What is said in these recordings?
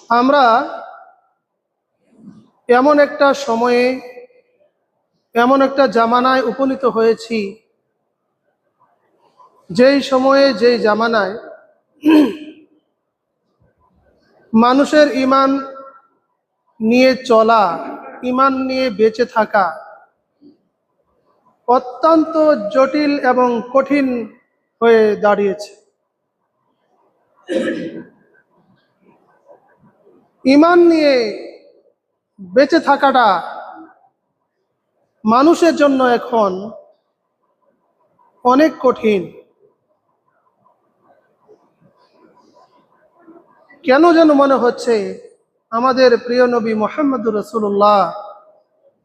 আমরা এমন একটা সময়ে এমন একটা জামানায় উপনীত হয়েছি, যেই সময়ে যেই জামানায় মানুষের ঈমান নিয়ে চলা, ঈমান নিয়ে বেঁচে থাকা অত্যন্ত জটিল এবং কঠিন হয়ে দাঁড়িয়েছে। ঈমান নিয়ে বেঁচে থাকাটা মানুষের জন্য এখন অনেক কঠিন। কেন যেন মনে হচ্ছে আমাদের প্রিয় নবী মুহাম্মদুর রাসূলুল্লাহ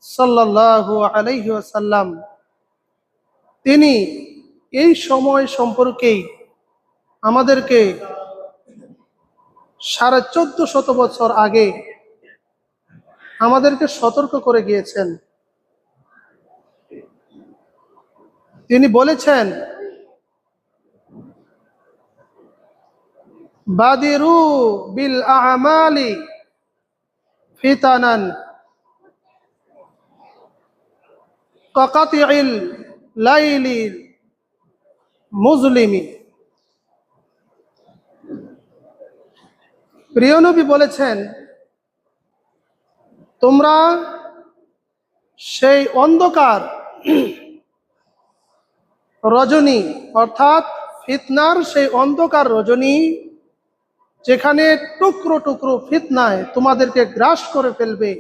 সাল্লাল্লাহু আলাইহি ওয়াসাল্লাম তিনি এই সময় সম্পর্কেই আমাদেরকে 1450 বছর আগে আমাদেরকে সতর্ক করে গিয়েছেন। তিনি বলেছেন, বাদিরু বিল আ'মালি ফিতানান কাকাতিল লাইলি মুজলিমি। প্রিয় নবী বলেছেন, তোমরা সেই অন্ধকার রজনী অর্থাৎ ফিতনার সেই অন্ধকার রজনী, যেখানে টুকরো টুকরো ফিতনায় তোমাদেরকে গ্রাস করে ফেলবে,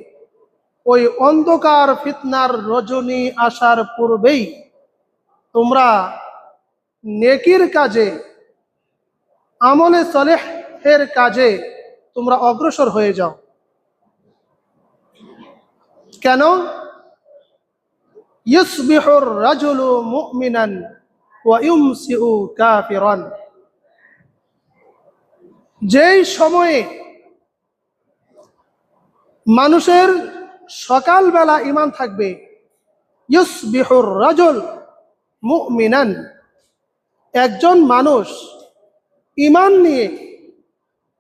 ওই অন্ধকার ফিতনার রজনী আসার পূর্বেই তোমরা নেকির কাজে, আমলে সলেহের কাজে তোমরা অগ্রসর হয়ে যাও। কেন? ইউসবিহুর রাজুলু মুমিনান ওয়া ইউমসিউ কাফিরান। যেই সময়ে মানুষের সকালবেলা ঈমান থাকবে, ইউসবিহুর রাজুল মুমিনান, একজন মানুষ ঈমান নিয়ে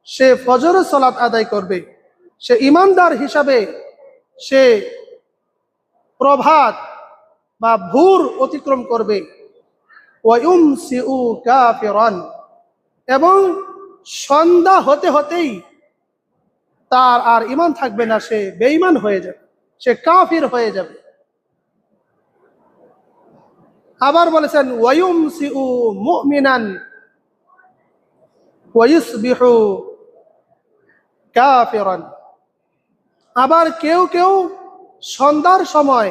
সে ফজরের সালাত আদায় করবে, সে ঈমানদার হিসাবে সে প্রভাত বা ভোর অতিক্রম করবে। ওয়া ইউমসিউ কাফিরান, এবং সন্ধ্যা হতে হতেই তার আর ঈমান থাকবে না, সে বেঈমান হয়ে যাবে, সে কাফির হয়ে যাবে। আবার বলেছেন, ওয়া ইউমসিউ মুমিনান ওয়া ইউসবিহু কাফিরান। আবার কেউ কেউ সন্ধ্যার সময়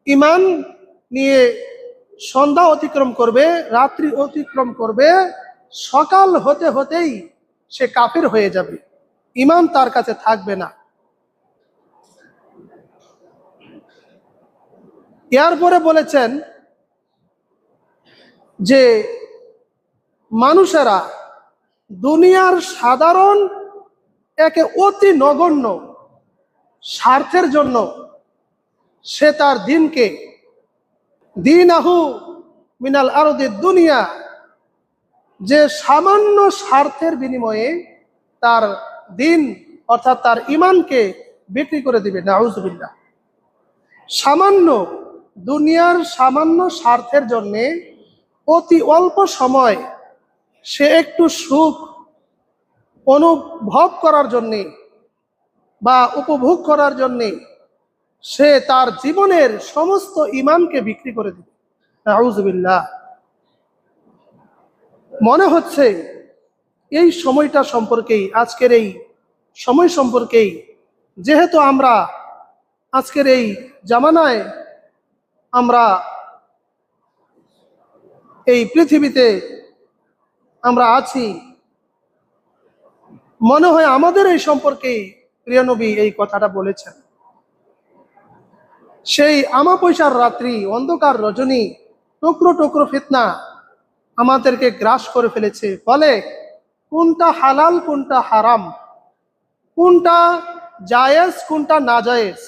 ঈমান নিয়ে সন্ধ্যা অতিক্রম করবে, রাত্রি অতিক্রম করবে, সকাল হতে হতেই সে কাফির হয়ে যাবে, ঈমান তার কাছে থাকবে না। এরপরে বলেছেন যে মানুষেরা দুনিয়ার সাধারণ একে অতি নগণ্য স্বার্থের জন্য সে তার দিনকে, দীনাহু মিনাল আরদি দুনিয়া, যে সামান্য স্বার্থের বিনিময়ে তার দিন অর্থাৎ তার ঈমানকে বিক্রি করে দিবে। নাউজুবিল্লাহ। সামান্য দুনিয়ার সামান্য স্বার্থের জন্যে অতি অল্প সময় সে একটু সুখ অনুভব করার জন্যে বা উপভোগ করার জন্যে সে তার জীবনের সমস্ত ঈমানকে বিক্রি করে দিবে। নাউজুবিল্লাহ। মনে হচ্ছে এই সময়টা সম্পর্কেই, আজকের এই সময় সম্পর্কেই, যেহেতু আমরা আজকের এই জামানায় আমরা এই পৃথিবীতে আমরা আছি, মনে হয় আমাদের এই সম্পর্কেই প্রিয় নবী এই কথাটা বলেছেন। সেই আমাবস্যার রাত্রি, অন্ধকার রজনী, টুকরো টুকরো ফিতনা আমাদেরকে গ্রাস করে ফেলেছে। ফলে কোনটা হালাল কোনটা হারাম, কোনটা জায়েজ কোনটা নাজায়েজ,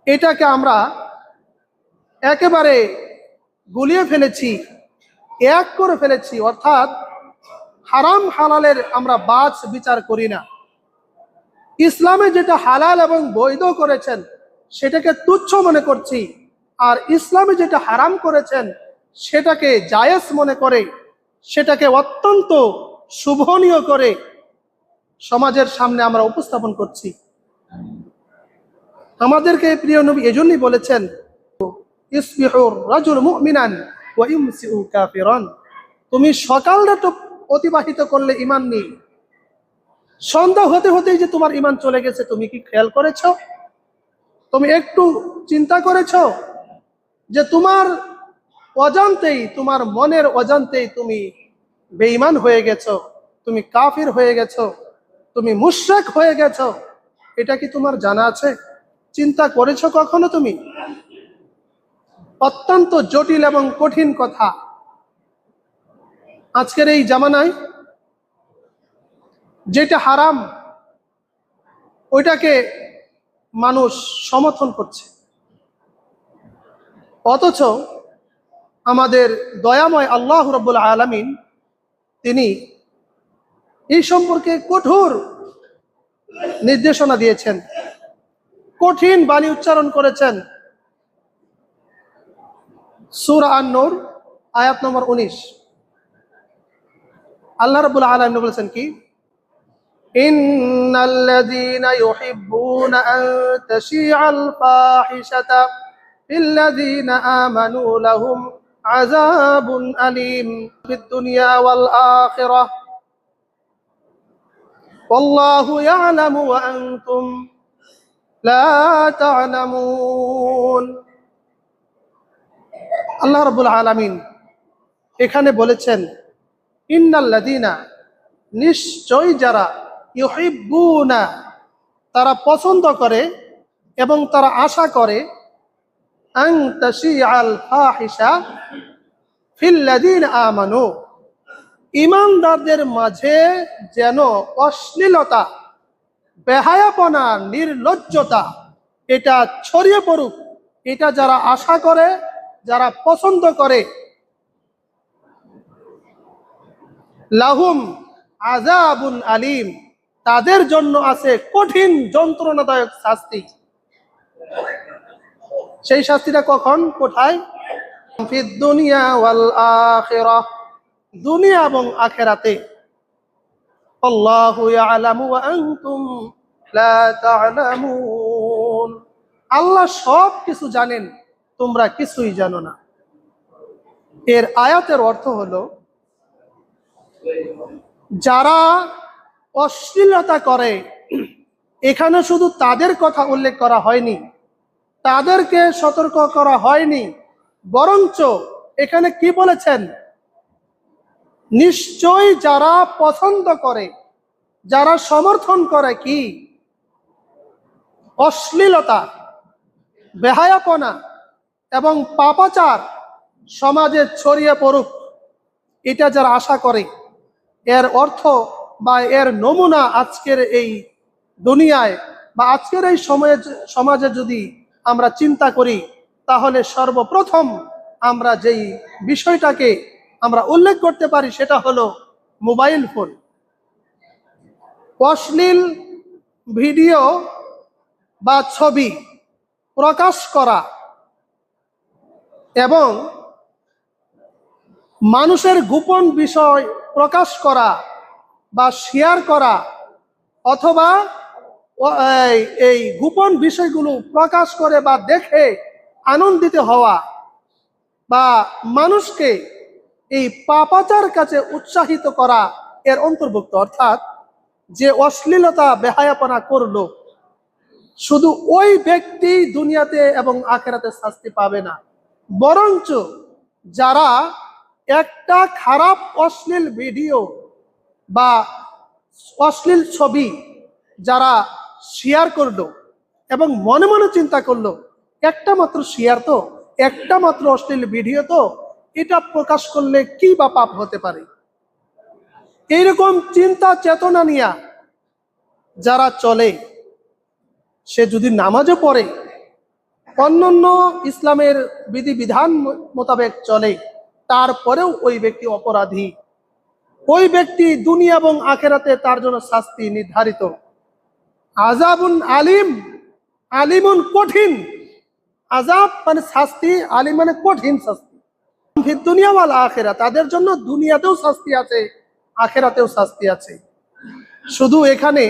এটাকে আমরা একেবারে গুলিয়ে ফেলেছি, এক করে ফেলেছি। অর্থাৎ হারাম হালালের আমরা বাছ বিচার করি না। ইসলামে যেটা হালাল এবং বৈধ করেছেন সেটাকে তুচ্ছ মনে করছি, আর ইসলামে যেটা হারাম করেছেন সেটাকে জায়েজ মনে করে, সেটাকে অত্যন্ত শুভনীয় করে সমাজের সামনে আমরা উপস্থাপন করছি। আমাদেরকে প্রিয় নবী এজন্যই বলেছেন, ইসবিহুর রাজুল মুমিনান ওয়া ইউমসিউ কাফিরান। তুমি সকালটা অতিবাহিত করলে ঈমান নিয়ে, সন্ধ্যা হতে হতেই যে তোমার ঈমান চলে গেছে, তুমি কি খেয়াল করেছো? তুমি একটু চিন্তা করেছো যে তোমার অজান্তেই, তোমার মনের অজান্তেই তুমি বেঈমান হয়ে গেছো, তুমি কাফির হয়ে গেছো, তুমি মুশরিক হয়ে গেছো? এটা কি তোমার জানা আছে? চিন্তা করেছো কখনো তুমি? অত্যন্ত জটিল এবং কঠিন কথা। আজকের এই জামানায় যেটা হারাম ওইটাকে মানুষ সমর্থন করছে, অথচ আমাদের দয়াময় আল্লাহ রাব্বুল আলামিন তিনি এই সম্পর্কে কঠোর নির্দেশনা দিয়েছেন, কঠিন বাণী উচ্চারণ করেছেন। সূরা আন-নূর আয়াত নম্বর 19 আল্লাহ রাব্বুল আলামিন বলেছেন কি, ইন্নাল্লাযীনা ইউহিব্বুনা আন তাশিআল ফাহিশাতা ফিল্লাযীনা আমানু লাহুম আযাবুন আলীম ফিদ দুনিয়া ওয়াল আখিরাহ ওয়াল্লাহু ইয়ালামু ওয়া আনতুম লা তা'লামুন। আল্লাহ রাব্বুল আলামিন এখানে বলেছেন, ইন্নাল্লাযীনা, নিশ্চয় যারা, ইউহিব্বুনা, তারা পছন্দ করে এবং তারা আশা করে, আন তাশিআল ফাহিশা ফিল্লাযীনা আমানু, ঈমানদারদের মাঝে যেন অশ্লীলতা, বেহায়াপনা, নির্লজ্জতা এটা ছড়িয়ে পড়ুক, এটা যারা আশা করে, যারা পছন্দ করে, লাহুম আযাবুন আলীম, তাদের জন্য আছে কঠিন যন্ত্রণাদায়ক শাস্তি। সেই শাস্তিটা কখন, কোথায়? ফিদ দুনিয়া ওয়াল আখিরাহ, দুনিয়া এবং আখিরাতে। আল্লাহু ইয়ালামু ওয়া আনতুম লা তা'লামুন, আল্লাহ সব কিছু জানেন, তোমরা কিছুই জানো না। এর আয়াতের অর্থ হলো, যারা অশ্লীলতা করে, এখানে শুধু তাদের কথা উল্লেখ করা হয়নি, তাদেরকে সতর্ক করা হয়নি, বরঞ্চ এখানে কি বলেছেন, নিশ্চয় যারা পছন্দ করে, যারা সমর্থন করে কি, অশ্লীলতা, বেহায়াপনা এবং পাপাচার সমাজে ছড়িয়ে পড়ুক, এটা যারা আশা করে, এর অর্থ বা এর নমুনা আজকের এই দুনিয়ায় বা আজকের এই সমাজে যদি আমরা চিন্তা করি, তাহলে সর্বপ্রথম আমরা যেই বিষয়টাকে আমরা উল্লেখ করতে পারি সেটা হলো মোবাইল ফোন। অশ্লীল ভিডিও বা ছবি প্রকাশ করা এবং মানুষের গোপন বিষয় প্রকাশ করা বা শেয়ার করা, অথবা এই গোপন বিষয়গুলো প্রকাশ করে বা দেখে আনন্দিত হওয়া, বা মানুষকে এই পাপাচার কাছে উৎসাহিত করা এর অন্তর্ভুক্ত। অর্থাৎ যে অশ্লীলতা বেহায়াপনা করলো, শুধু ওই ব্যক্তি দুনিয়াতে এবং আখিরাতে শাস্তি পাবে না, বরঞ্চ যারা একটা খারাপ অশ্লীল ভিডিও বা অশ্লীল ছবি যারা শেয়ার করলো এবং মনে মনে চিন্তা করলো, একটা মাত্র শেয়ার তো, একটা মাত্র অশ্লীল ভিডিও তো, এটা প্রকাশ করলে কি বা পাপ হতে পারে, এইরকম চিন্তা চেতনা নিয়ে যারা চলে, সে যদি নামাজও পড়ে, অন্যান্য ইসলামের বিধিবিধান মোতাবেক চলে, তারপরেও ওই ব্যক্তি অপরাধী। ওই ব্যক্তি দুনিয়া এবং আখেরাতে তার জন্য শাস্তি নির্ধারিত। আযাবুন আলিম, আলিমুন কঠিন, আযাব মানে শাস্তি, আলিম মানে কঠিন শাস্তি। ফিদ দুনিয়া ওয়াল আখিরা, তাদের জন্য দুনিয়াতেও শাস্তি আছে, আখেরাতেও শাস্তি আছে। শুধু এখানে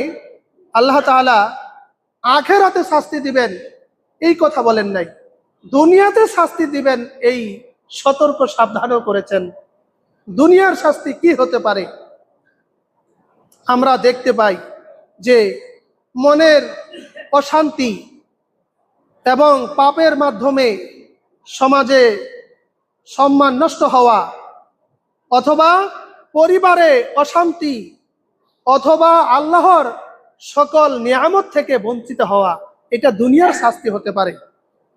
আল্লাহ তাআলা আখেরাতে শাস্তি দিবেন এই কথা বলেন নাই, দুনিয়াতে শাস্তি দিবেন এই সতর্ক সাবধানও করেছেন। দুনিয়ার শাস্তি কি হতে পারে? আমরা দেখতে পাই যে মনের অশান্তি এবং পাপের মাধ্যমে সমাজে সম্মান নষ্ট হওয়া, অথবা পরিবারে অশান্তি, অথবা আল্লাহর সকল নিয়ামত থেকে বঞ্চিত হওয়া, এটা দুনিয়ার শাস্তি হতে পারে।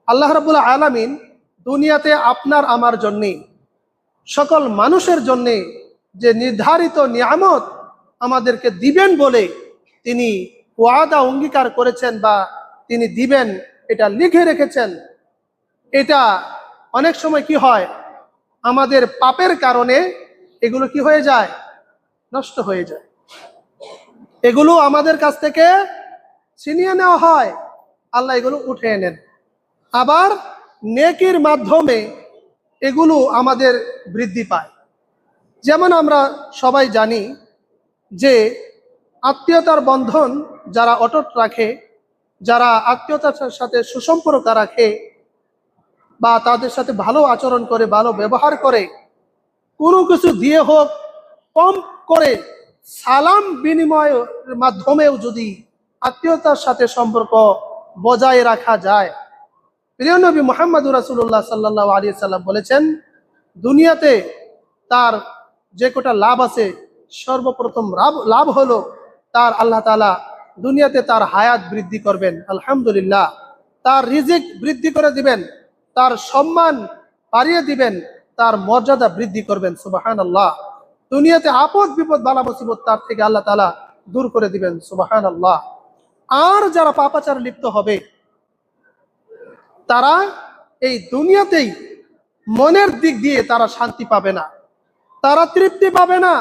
আল্লাহ রাব্বুল আলামিন দুনিয়াতে আপনার আমার জন্যে, সকল মানুষের জন্যে যে নির্ধারিত নিয়ামত আমাদেরকে দিবেন বলে তিনি ওয়াদা অঙ্গীকার করেছেন বা তিনি দিবেন, এটা লিখে রেখেছেন। এটা অনেক সময় কি হয়, আমাদের পাপের কারণে এগুলো কি হয়ে যায়, নষ্ট হয়ে যায়। এগুলো আমাদের কাছ থেকে ছিনিয়ে নেওয়া হয়, আল্লাহ এগুলো উঠে নেন। আবার নেকির মাধ্যমে এগুলো আমাদের বৃদ্ধি পায়। যেমন আমরা সবাই জানি যে আত্মীয়তার বন্ধন যারা অটুট রাখে, যারা আত্মীয়তার সাথে সুসম্পর্ক রাখে বা তাদের সাথে ভালো আচরণ করে, ভালো ব্যবহার করে, কোনো কিছু দিয়ে হোক, কম করে সালাম বিনিময়ের মাধ্যমেও যদি আত্মীয়তার সাথে সম্পর্ক বজায় রাখা যায়, প্রিয় নবী মুহাম্মদুর রাসূলুল্লাহ সাল্লাল্লাহু আলাইহি সাল্লাম বলেছেন, দুনিয়াতে তার যে কটা লাভ আছে, সর্বপ্রথম লাভ হলো তার আল্লাহ তাআলা দুনিয়াতে তার হায়াত বৃদ্ধি করবেন, আলহামদুলিল্লাহ। তার রিজিক বৃদ্ধি করে দিবেন, তার সম্মান বাড়িয়ে দিবেন, তার মর্যাদা বৃদ্ধি করবেন, সুবহানাল্লাহ। দুনিয়াতে আপদ বিপদ বালা মুসিবত তার থেকে আল্লাহ তাআলা দূর করে দিবেন, সুবহানাল্লাহ। আর যারা পাপাচারে লিপ্ত হবে, তারা এই দুনিয়াতেই মনের দিক দিয়ে তারা শান্তি পাবে না, তারা তৃপ্তি পাবে না,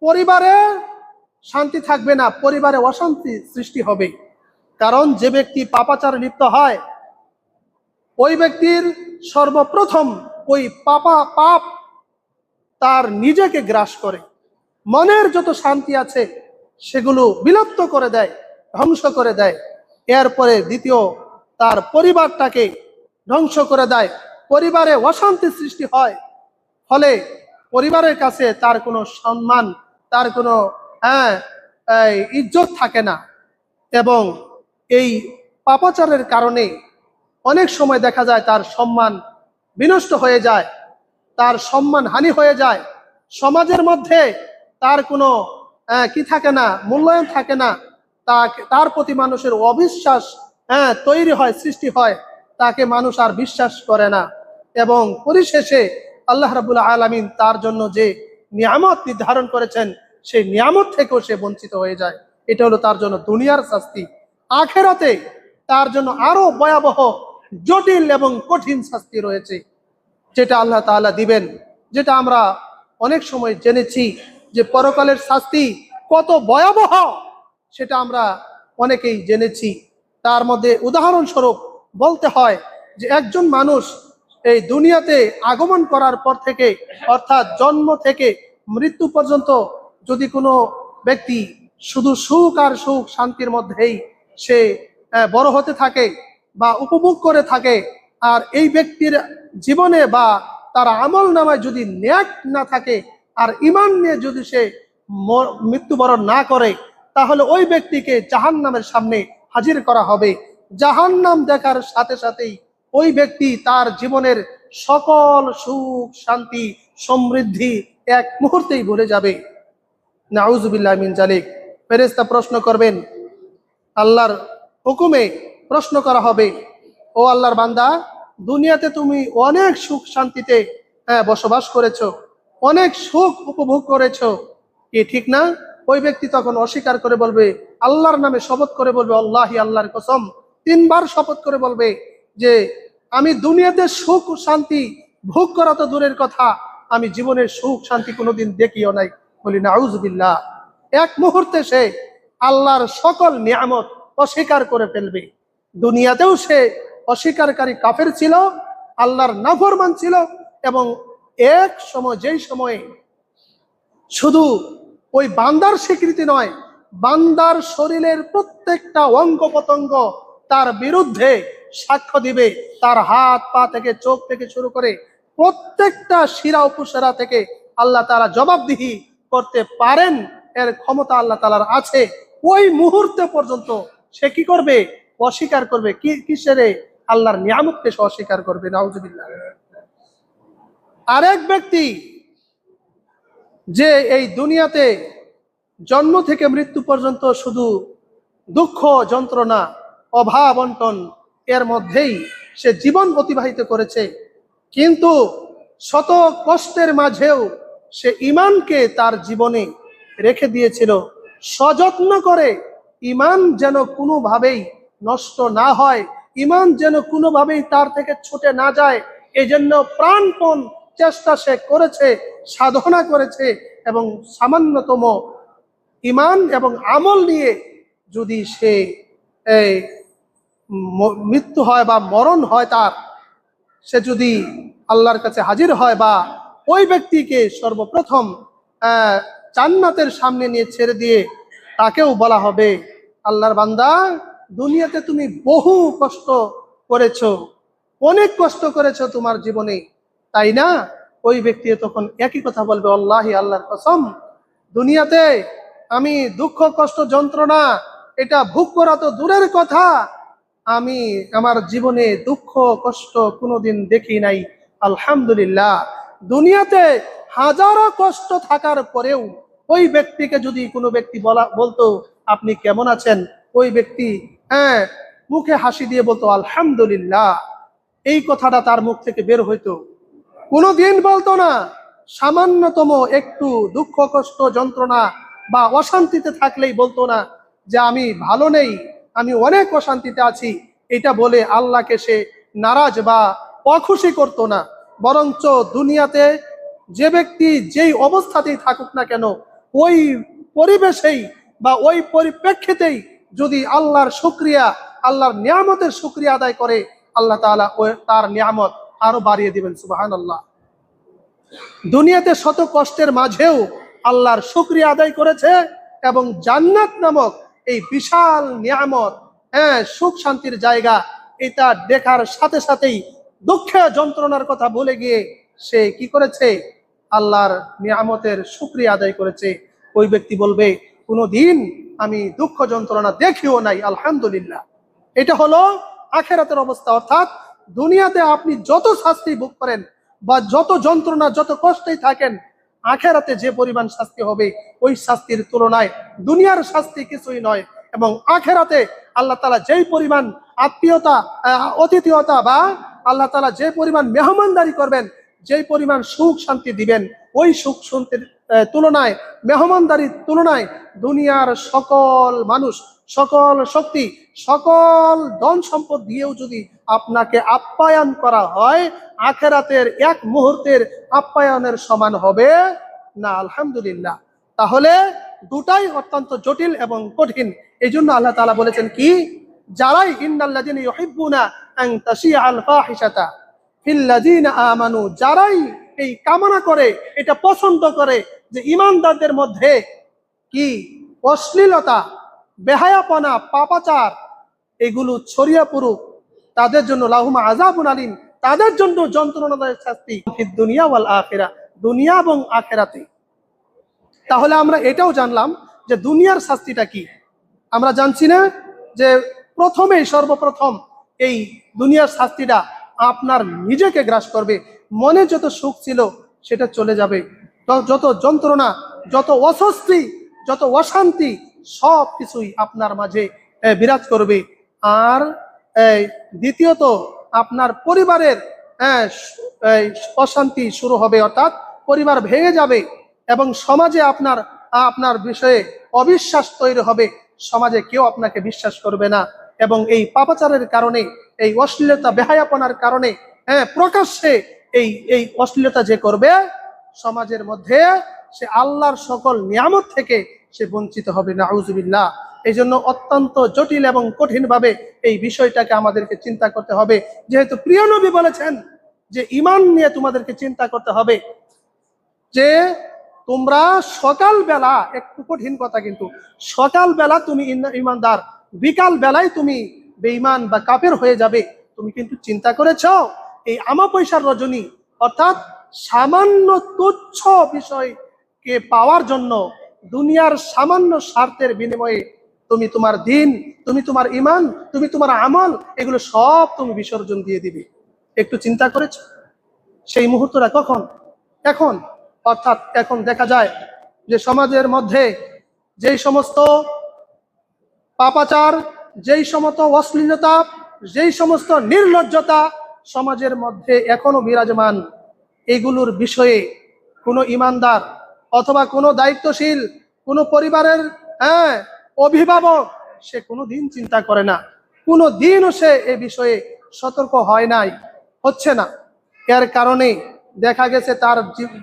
পরিবারে শান্তি থাকবে না, পরিবারে অশান্তি সৃষ্টি হবে। কারণ যে ব্যক্তি পাপাচারে লিপ্ত হয়, ওই ব্যক্তির সর্বপ্রথম ওই পাপ তার নিজেকে গ্রাস করে, মনের যত শান্তি আছে সেগুলো বিলুপ্ত করে দেয়, ধ্বংস করে দেয়। এরপরে দ্বিতীয় তার পরিবারটাকে ধ্বংস করে দেয়, পরিবারে অশান্তি সৃষ্টি হয়, ফলে পরিবারের কাছে তার কোনো সম্মান, তার কোনো ইজ্জত থাকে না। এবং এই পাপাচারের কারণে অনেক সময় দেখা যায় তার সম্মান বিনষ্ট হয়ে যায়, তার সম্মান হানি হয়ে যায়, সমাজের মধ্যে তার কোনো কি থাকে না, মূল্যায়ন থাকে না, তার প্রতি মানুষের অবিশ্বাস তৈরি হয়, সৃষ্টি হয়, তাকে মানুষ আর বিশ্বাস করে না। এবং পরিশেষে আল্লাহ রাব্বুল আলামিন তার জন্য যে নিয়ামত নির্ধারণ করেছেন, সেই নিয়ামত থেকেও সে বঞ্চিত হয়ে যায়। এটা হলো তার জন্য দুনিয়ার শাস্তি। আখেরাতে তার জন্য আরো ভয়াবহ, জটিল এবং কঠিন শাস্তি রয়েছে, যেটা আল্লাহ তাআলা দিবেন, যেটা আমরা অনেক সময় জেনেছি যে পরকালের শাস্তি কত ভয়াবহ, সেটা আমরা অনেকেই জেনেছি। তার মধ্যে উদাহরণস্বরূপ বলতে হয় যে একজন মানুষ এই দুনিয়াতে আগমন করার পর থেকে, অর্থাৎ জন্ম থেকে মৃত্যু পর্যন্ত যদি কোনো ব্যক্তি শুধু সুখ আর সুখ শান্তির মধ্যেই সে বড় হতে থাকে বা উপভোগ করে থাকে, আর এই ব্যক্তির জীবনে বা তার আমল নামায় যদি নেক না থাকে আর ঈমান নিয়ে যদি সে মৃত্যুবরণ না করে, তাহলে ওই ব্যক্তিকে জাহান্নামের সামনে হাজির করা হবে। জাহান্নাম দেখার সাথে সাথেই ওই ব্যক্তি তার জীবনের সকল সুখ শান্তি সমৃদ্ধি এক মুহূর্তেই ভুলে যাবে। নাউযুবিল্লাহ মিন জালিক। ফেরেশতা প্রশ্ন করবেন, আল্লাহর হুকুমে প্রশ্ন করা হবে, ও আল্লাহর বান্দা, দুনিয়াতে তুমি অনেক সুখ শান্তিতে বসবাস করেছো, অনেক সুখ উপভোগ করেছো, কি ঠিক না? ওই ব্যক্তি তখন অস্বীকার করে বলবে, আল্লাহর নামে শপথ করে বলবে, আল্লাহি, আল্লাহর কসম, 3 বার শপথ করে বলবে যে আমি দুনিয়াতে সুখ শান্তি ভোগ করা তো দূরের কথা, আমি জীবনের সুখ শান্তি কোনোদিন দেখিও নাই, বলি নাউজুবিল্লাহ। এক মুহূর্তে সে আল্লাহর সকল নিয়ামত অস্বীকার করে ফেলবে। দুনিয়াতেও সে অস্বীকারী কাফের ছিল, আল্লাহর নাফরমান ছিল, এবং এক সময় যেই সময়ে শুধু ওই বান্দার স্বীকৃতি নয়, বান্দার শরীরের প্রত্যেকটা অঙ্গ প্রত্যঙ্গ তার বিরুদ্ধে সাক্ষ্য দিবে। তার হাত পা থেকে চোখ থেকে শুরু করে প্রত্যেকটা শিরা উপশিরা থেকে আল্লাহ তাআলা জবাবদিহি করতে পারেন, এর ক্ষমতা আল্লাহ তাআলার আছে। ওই মুহূর্তে পর্যন্ত সে কি করবে? অস্বীকার করবে। কিসের? আল্লাহর নিয়ামতকে সে অস্বীকার করবে। নাউজুবিল্লাহ। আরেক ব্যক্তি যে এই দুনিয়াতে জন্ম থেকে মৃত্যু পর্যন্ত শুধু দুঃখ যন্ত্রণা অভাব অনটন এর মধ্যেই সে জীবন অতিবাহিত করেছে, কিন্তু শত কষ্টের মাঝেও সে ঈমানকে তার জীবনে রেখে দিয়েছিল সযত্ন করে। ঈমান যেন কোনোভাবেই নষ্ট না হয়, ঈমান যেন কোনোভাবেই তার থেকে ছুটে না যায়, এজন্য প্রাণপণ চেষ্টা সে করেছে, সাধনা করেছে। এবং সামান্যতম ঈমান এবং আমল নিয়ে যদি সে মৃত্যু হয় বা মরণ হয়, তার সে যদি আল্লাহর কাছে হাজির হয়, বা ওই ব্যক্তিকে সর্বপ্রথম জান্নাতের সামনে নিয়ে ছেড়ে দিয়ে তাকেও বলা হবে, আল্লাহর বান্দা, দুনিয়াতে তুমি বহু কষ্ট করেছো, অনেক কষ্ট করেছো তোমার জীবনে, তাই না? ওই ব্যক্তি তখন একই কথা বলবে, আল্লাহি, আল্লাহর কসম, দুনিয়াতে আমি দুঃখ কষ্ট যন্ত্রণা এটা ভোগ করা তো দূরের কথা, আমি আমার জীবনে দুঃখ কষ্ট কোনোদিন দেখি নাই। আলহামদুলিল্লাহ। দুনিয়াতে হাজারো কষ্ট থাকার পরেও ওই ব্যক্তিকে যদি কোনো ব্যক্তি বলতো আপনি কেমন আছেন, ওই ব্যক্তি মুখে হাসি দিয়ে বলতো আলহামদুলিল্লাহ। এই কথাটা তার মুখ থেকে বের হইতো, কোনোদিন বলতো না সামান্যতম একটু দুঃখ কষ্ট যন্ত্রণা বা অশান্তিতে থাকলেই বলতো না যে আমি ভালো নেই, আমি অনেক অশান্তিতে আছি। এটা বলে আল্লাহকে সে নারাজ বা অখুশি করতো না, বরঞ্চ দুনিয়াতে যে ব্যক্তি যেই অবস্থাতেই থাকুক না কেন, ওই পরিবেশেই বা ওই পরিপ্রেক্ষিতেই যদি আল্লাহর শুকরিয়া, আল্লাহর নিয়ামতের শুকরিয়া আদায় করে, আল্লাহ তাআলা তার নিয়ামত আরো বাড়িয়ে দিবেন। সুবহানাল্লাহ। দুনিয়াতে শত কষ্টের মাঝেও আল্লাহর শুকরিয়া আদায় করেছে এবং জান্নাত নামক এই বিশাল নিয়ামত, সুখ শান্তির জায়গা, এটা দেখার সাথে সাথেই দুঃখে যন্ত্রণার কথা ভুলে গিয়ে সে কি করেছে? আল্লাহর নিয়ামতের শুকরিয়া আদায় করেছে। ওই ব্যক্তি বলবে, কোনোদিন আমি দুঃখ যন্ত্রণা দেখিও নাই, আলহামদুলিল্লাহ। এটা হলো আখিরাতের অবস্থা। অর্থাৎ দুনিয়াতে আপনি যত শাস্তি ভোগ করেন বা যত যন্ত্রণা যত কষ্টেই থাকেন, আখিরাতে যে পরিমাণ শাস্তি হবে ওই শাস্তির তুলনায় দুনিয়ার শাস্তি কিছুই নয়। এবং আখিরাতে আল্লাহ তাআলা যেই পরিমাণ আত্মীয়তা অতিথিয়তা বা আল্লাহ তাআলা যে পরিমাণ মেহমানদারি করবেন, যেই পরিমাণ সুখ শান্তি দিবেন, ওই সুখ শান্তির তুলনায়, মেহমানদারির তুলনায় দুনিয়ার সকল মানুষ, সকল শক্তি, সকল ধন সম্পদ দিয়েও যদি আপনাকে আপ্যায়ন করা হয়, আখিরাতের এক মুহূর্তের আপ্যায়নের সমান হবে না। আলহামদুলিল্লাহ। তাহলে দুটাই অত্যন্ত জটিল এবং কঠিন। এই জন্য আল্লাহ তাআলা বলেছেন কি, যারাই ইন্নাল্লাযিনা ইউহিব্বুনা আন তাশিআল ফাহিশাতা ফিল্লাযিনা আমানু, যারাই এই কামনা করে, এটা পছন্দ করে যে ঈমানদারদের মধ্যে কি অশ্লীলতা, বেহায়াপনা, পাপাচার এগুলো ছড়িয়ে পড়ুক, তাদের জন্য লাহুম আযাবুন আলীম, তাদের জন্য যন্ত্রণাদায়ক শাস্তি ফিদ দুনিয়া ওয়াল আখিরা, দুনিয়া এবং আখিরাতে। তাহলে আমরা এটাও জানলাম যে দুনিয়ার শাস্তিটা কি। আমরা জানছি না যে সর্বপ্রথম এই দুনিয়ার শাস্তিটা আপনার নিজেকে গ্রাস করবে। মনে যত সুখ ছিল সেটা চলে যাবে, যত যন্ত্রণা, যত অস্বস্তি, যত অশান্তি, সব কিছুই আপনার মাঝে বিরাজ করবে। আর দ্বিতীয়ত আপনার পরিবারের অশান্তি শুরু হবে, অর্থাৎ পরিবার ভেঙে যাবে এবং সমাজে আপনার বিষয়ে অবিশ্বাস তৈরি হবে, সমাজে কেউ আপনাকে বিশ্বাস করবে না। এবং এই পাপাচারের কারণে, এই অশ্লীলতা বেহায়াপনার কারণে প্রকাশ্যে এই অশ্লীলতা যে করবে, সমাজের মধ্যে সে আল্লাহর সকল নিয়ামত থেকে সে বঞ্চিত হবে, নাউজুবিল্লাহ। এই জন্য অত্যন্ত জটিল এবং কঠিনভাবে এই বিষয়টাকে আমাদেরকে চিন্তা করতে হবে। যেহেতু প্রিয় নবী বলেছেন যে ঈমান নিয়ে তোমাদেরকে চিন্তা করতে হবে, যে তোমরা সকালবেলা, একটু কঠিন কথা কিন্তু, সকালবেলা তুমি ঈমানদার, বিকাল বেলায় তুমি বেঈমান বা কাফের হয়ে যাবে। তুমি কিন্তু চিন্তা করেছো এই আমাপয়সার রজনী, অর্থাৎ সামান্য তুচ্ছ বিষয়কে পাওয়ার জন্য দুনিয়ার সামান্য স্বার্থের বিনিময়ে তুমি তোমার দিন, তুমি তোমার ঈমান, তুমি তোমার আমল, এগুলো সব তুমি বিসর্জন দিয়ে দিবে। একটু চিন্তা করেছো সেই মুহূর্তটা কখন? এখন। অর্থাৎ এখন দেখা যায় যে সমাজের মধ্যে যেই সমস্ত পাপাচার, যেই সমস্ত অশ্লীলতা, যেই সমস্ত নির্লজ্জতা সমাজের মধ্যে এখনো বিরাজমান, এগুলোর বিষয়ে কোনো ইমানদার অথবা কোনো দায়িত্বশীল, কোনো পরিবারের অভিভাবক সে কোনো দিন চিন্তা করে না, কোনো দিনও সে এ বিষয়ে সতর্ক হয় নাই, হচ্ছে না। এর কারণে দেখা গেছে তার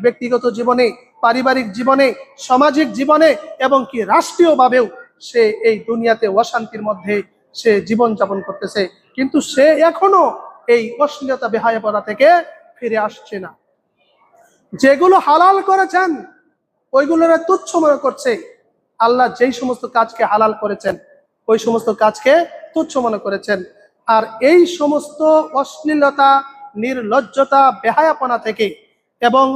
ব্যক্তিগত জীবনে, পারিবারিক জীবনে, সামাজিক জীবনে এবং কি রাষ্ট্রীয়ভাবেও সে এই দুনিয়াতে অশান্তির মধ্যে সে জীবন যাপন করতেছে, কিন্তু সে এখনো এই অশ্লীলতা বেহায়াপনা থেকে ফিরে আসছে না। যেগুলো হালাল করেছেন ওইগুলোর তুচ্ছ মনে করছে। আল্লাহ যেই সমস্ত কাজকে হালাল করেছেন ওই সমস্ত কাজকে তুচ্ছ মনে করেছেন। আর এই সমস্ত অশ্লীলতা, নির্লজ্জতা, বেহায়াপনা থেকে এবং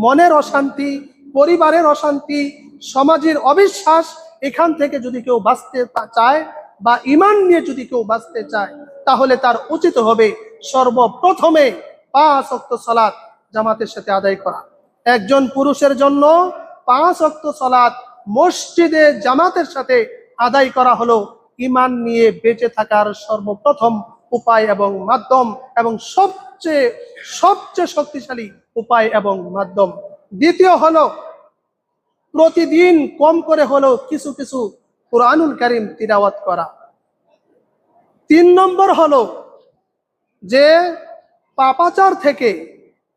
মনের অশান্তি, পরিবারের অশান্তি, সমাজের অবিশ্বাস, এখান থেকে যদি কেউ বাঁচতে চায় বা ঈমান নিয়ে যদি কেউ বাঁচতে চায়, তাহলে তার উচিত হবে সর্বপ্রথমে 5 ওয়াক্ত সালাত জামাতের সাথে আদায় করা। একজন পুরুষের জন্য 5 ওয়াক্ত সালাত মসজিদে জামাতের সাথে আদায় করা হলো ঈমান নিয়ে বেঁচে থাকার সর্বপ্রথম উপায় এবং মাধ্যম, এবং সবচেয়ে শক্তিশালী উপায় এবং মাধ্যম। দ্বিতীয় হলো প্রতিদিন কম করে হলো কিছু কিছু কুরআনুল কারীম তিলাওয়াত করা। 3 নম্বর হলো যে পাপাচার থেকে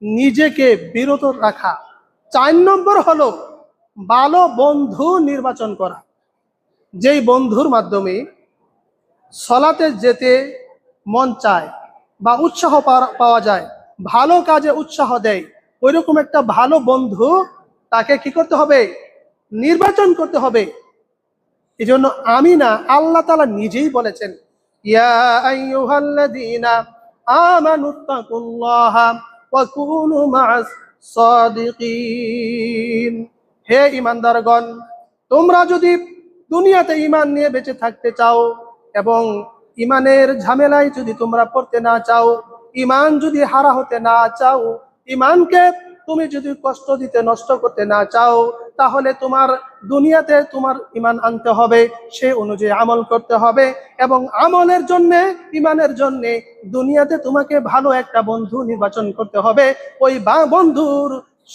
নিজেকে বিরত রাখা। 4 নম্বর হলো ভালো বন্ধু নির্বাচন করা, যেই বন্ধুর মাধ্যমে সলাতে যেতে মন চায় বা উৎসাহ পাওয়া যায়, ভালো কাজে উৎসাহ দেয়, ওইরকম একটা ভালো বন্ধু তাকে কি করতে হবে? নির্বাচন করতে হবে। এই জন্য আমি না, আল্লাহ তাআলা নিজেই বলেছেন, ইয়া আইয়ুহাল্লাযীনা আমানুত্তাকুল্লাহা ওয়া কুনু মা'আস সাদিকিন। হে ঈমানদারগণ, তোমরা যদি দুনিয়াতে ঈমান নিয়ে বেঁচে থাকতে চাও এবং ঈমানের ঝামেলায় যদি তোমরা পড়তে না চাও, ঈমান যদি হারা হতে না চাও, ঈমানকে তুমি যদি কষ্ট দিতে নষ্ট করতে না চাও, তাহলে তোমার দুনিয়াতে তোমার ঈমান আনতে হবে, সে অনুযায়ী আমল করতে হবে, এবং আমলের জন্য, ঈমানের জন্য দুনিয়াতে তোমাকে ভালো একটা বন্ধু নির্বাচন করতে হবে। ওই বন্ধুর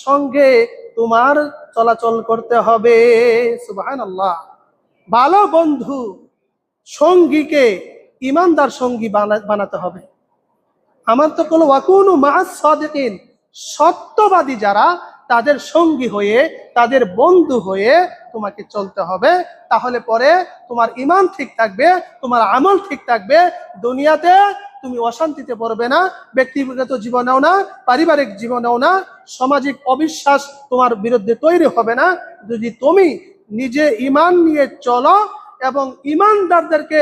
সঙ্গে তোমার চলাচল করতে হবে। সুবহানাল্লাহ। ভালো বন্ধু সঙ্গীকে ঈমানদার সঙ্গী বানাতে হবে। আমার তো কোনো ওয়াকুনু মা'আস সাদিকিন, সত্যবাদী যারা, তাদের সঙ্গী হয়ে, তাদের বন্ধু হয়ে তোমাকে চলতে হবে। তাহলে পরে তোমার ঈমান ঠিক থাকবে, তোমার আমল ঠিক থাকবে, দুনিয়াতে তুমি অশান্তিতে পড়বে না, ব্যক্তিগত জীবনেও না, পারিবারিক জীবনেও না, সামাজিক অবিশ্বাস তোমার বিরুদ্ধে তৈরি হবে না। যদি তুমি নিজে ঈমান নিয়ে চলো এবং ঈমানদারদেরকে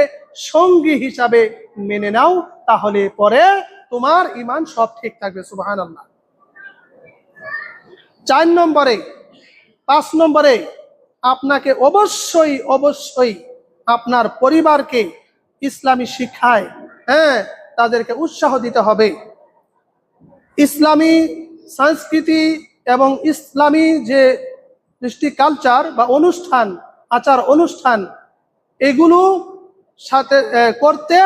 সঙ্গী হিসাবে মেনে নাও, তাহলে পরে তোমার ঈমান সব ঠিক থাকবে। সুবহানাল্লাহ। 4 নম্বরে, 5 নম্বরে আপনাকে অবশ্যই আপনার পরিবারকে ইসলামী শিক্ষায় তাদেরকে উৎসাহ দিতে হবে। ইসলামী সংস্কৃতি এবং ইসলামী যে দৃষ্টি কালচার বা অনুষ্ঠান, আচার অনুষ্ঠান, এগুলো সাথে করতে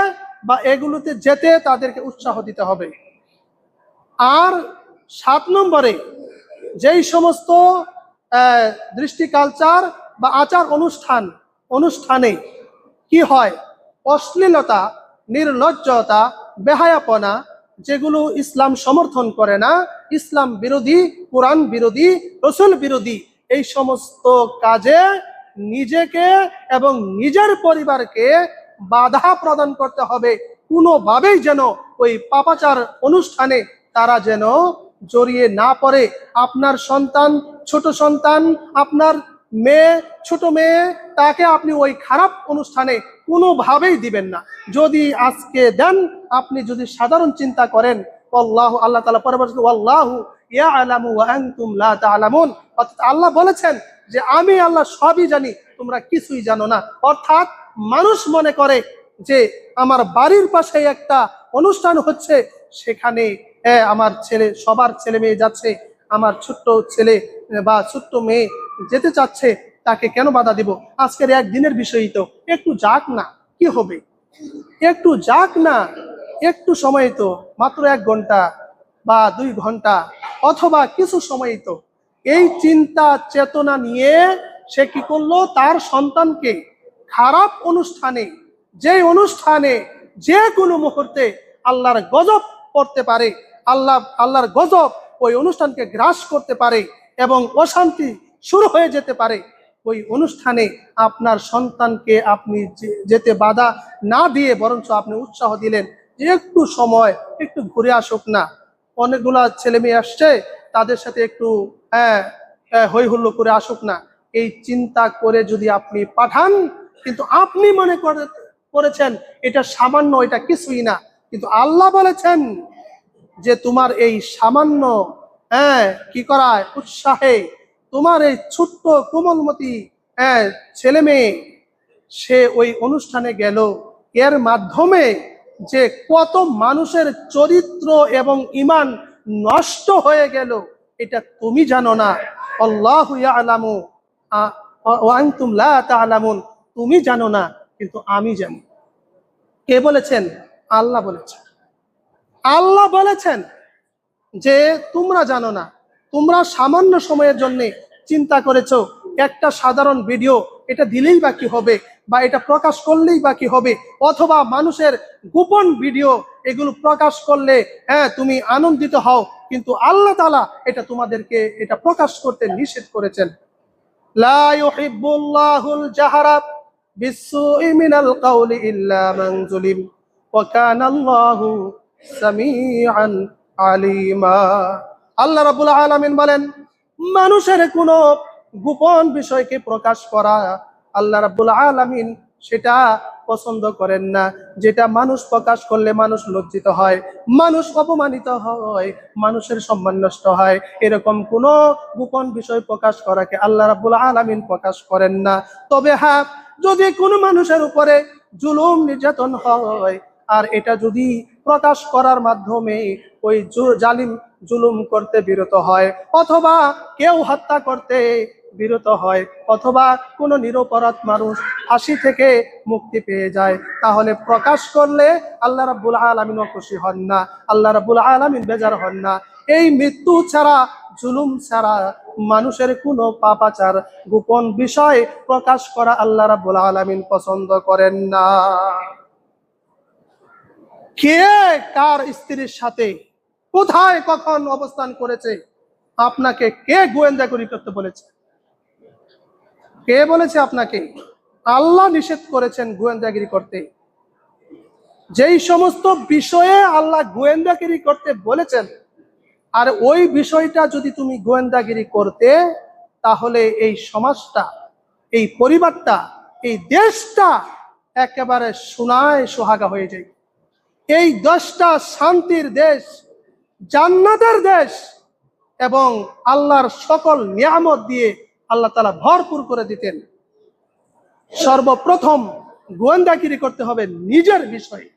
বা এগুলোতে যেতে তাদেরকে উৎসাহ দিতে হবে। আর 7 নম্বরে যেই সমস্ত দৃষ্টি কালচার বা আচার অনুষ্ঠানে কি হয়, অশ্লীলতা, নির্লজ্জতা, বেহায়াপনা, যেগুলো ইসলাম সমর্থন করে না, ইসলাম বিরোধী, কোরআন বিরোধী, রাসূল বিরোধী, এই সমস্ত কাজে নিজেকে এবং নিজের পরিবারকে বাধা প্রদান করতে হবে। কোনোভাবেই যেন ওই পাপাচার অনুষ্ঠানে তারা যেন জড়িয়ে না পড়ে। আপনার সন্তান, ছোট সন্তান, আপনার মেয়ে, ছোট মেয়ে, তাকে আপনি ওই খারাপ অনুষ্ঠানে কোনোভাবেই দিবেন না। যদি আজকে দেন, আপনি যদি সাধারণ চিন্তা করেন, আল্লাহ তাআলা পরে বলেছেন ওয়াল্লাহু ইয়ালামু ওয়া আনতুম লা তা'লামুন, অর্থাৎ আল্লাহ বলেছেন যে আমি আল্লাহ সবই জানি, তোমরা কিছুই জানো না। অর্থাৎ মানুষ মনে করে যে আমার বাড়ির পাশে একটা অনুষ্ঠান হচ্ছে, সেখানে আমার ছেলে, সবার ছেলে মেয়ে যাচ্ছে, আমার ছোট্ট ছেলে বা ছোট্ট মেয়ে যেতে চাচ্ছে, তাকে কেন বাধা দিব? আজকের একদিনের বিষয়ই তো, একটু যাক না, কি হবে? একটু যাক না, একটু সময় তো, মাত্র 1 ঘন্টা বা 2 ঘন্টা অথবা কিছু সময় তো। এই চিন্তা চেতনা নিয়ে সে কি করলো? তার সন্তানকে খারাপ অনুষ্ঠানে, যে অনুষ্ঠানে যে কোনো মুহূর্তে আল্লাহর গজব পড়তে পারে, আল্লাহর গজব ওই অনুষ্ঠানকে গ্রাস করতে পারে এবং অশান্তি শুরু হয়ে যেতে পারে, ওই অনুষ্ঠানে আপনার সন্তানকে আপনি যেতে বাধা না দিয়ে বরঞ্চ আপনি উৎসাহ দিলেন যে একটু সময়, একটু ঘুরে আসুক না, অনেকগুলা ছেলে মেয়ে আসছে, তাদের সাথে একটু হই হুল্লো করে আসুক না। এই চিন্তা করে যদি আপনি পাঠান, কিন্তু আপনি মনে করেছেন এটা সামান্য, এটা কিছুই না, কিন্তু আল্লাহ বলেছেন যে তোমার এই সামান্য কি করায় উৎসাহে তোমার এই ছোট্ট কোমলমতি ছেলে মেয়ে সে ওই অনুষ্ঠানে গেল, এর মাধ্যমে যে কত মানুষের চরিত্র এবং ঈমান নষ্ট হয়ে গেল, এটা তুমি জানো না। আল্লাহু ইয়ালামু ওয়া আনতুম লা তা'লামুন, তুমি জানো না কিন্তু আমি জানি। কে বলেছেন? আল্লাহ বলেছেন। আল্লাহ বলেছেন যে তোমরা জানো না, তোমরা সামান্য সময়ের জন্য চিন্তা করেছো একটা সাধারণ ভিডিও এটা দিলেই বা কি হবে, বা এটা প্রকাশ করলেই বা কি হবে, অথবা মানুষের গোপন ভিডিও এগুলো প্রকাশ করলে তুমি আনন্দিত হও, কিন্তু আল্লাহ তাআলা এটা তোমাদেরকে এটা প্রকাশ করতে নিষেধ করেছেন। লা ইউহিব্বুল্লাহুল জাহরা বিসসুই মিনাল কাউলি ইল্লা মান যুলিম ওয়া কানাল্লাহু সামিআন আলিমা। আল্লাহ রাব্বুল আলামিন বলেন, মানুষের কোনো গোপন বিষয়কে প্রকাশ করা আল্লাহ রাব্বুল আলামিন সেটা পছন্দ করেন না। যেটা মানুষ প্রকাশ করলে মানুষ লজ্জিত হয়, মানুষ অপমানিত হয়, মানুষের সম্মান নষ্ট হয়, এরকম কোনো গোপন বিষয় প্রকাশ করাকে আল্লাহ রাব্বুল আলামিন প্রকাশ করেন না। তবে হ্যাঁ, যদি কোনো মানুষের উপরে জুলুম নির্যাতন হয়, আর এটা যদি প্রকাশ করার মাধ্যমে ওই জালিম জুলুম করতে বিরত হয়, অথবা কেউ হত্যা করতে বিরত হয়, অথবা কোনো নিরপরাধ মানুষ ফাঁসি থেকে মুক্তি পেয়ে যায়, তাহলে প্রকাশ করলে আল্লাহ রাব্বুল আলামিন খুশি হন না, আল্লাহ রাব্বুল আলামিন বেজার হন না। এই মৃত্যু ছাড়া, জুলুম ছাড়া, মানুষের কোনো পাপাচার গোপন বিষয় প্রকাশ করা আল্লাহ রাব্বুল আলামিন পছন্দ করেন না। কে কার স্ত্রীর সাথে কোথায় কখন অবস্থান করেছে, আপনাকে কে গোয়েন্দাগিরি করতে বলেছে? কে বলেছে আপনাকে? আল্লাহ নিষেধ করেছেন গোয়েন্দাগিরি করতে। যেই সমস্ত বিষয়ে আল্লাহ গোয়েন্দাগিরি করতে বলেছেন, আর ওই বিষয়টা যদি তুমি গোয়েন্দাগিরি করতে, তাহলে এই সমাজটা, এই পরিবারটা, এই দেশটা একেবারে সোনায় সোহাগা হয়ে যায়। এই দেশটা শান্তির দেশ, জান্নাতের দেশ, এবং আল্লাহর সকল নিয়ামত দিয়ে আল্লাহ তাআলা ভরপুর করে দিতেন। সর্বপ্রথম গোয়েন্দাগিরি করতে হবে নিজের বিষয়ে।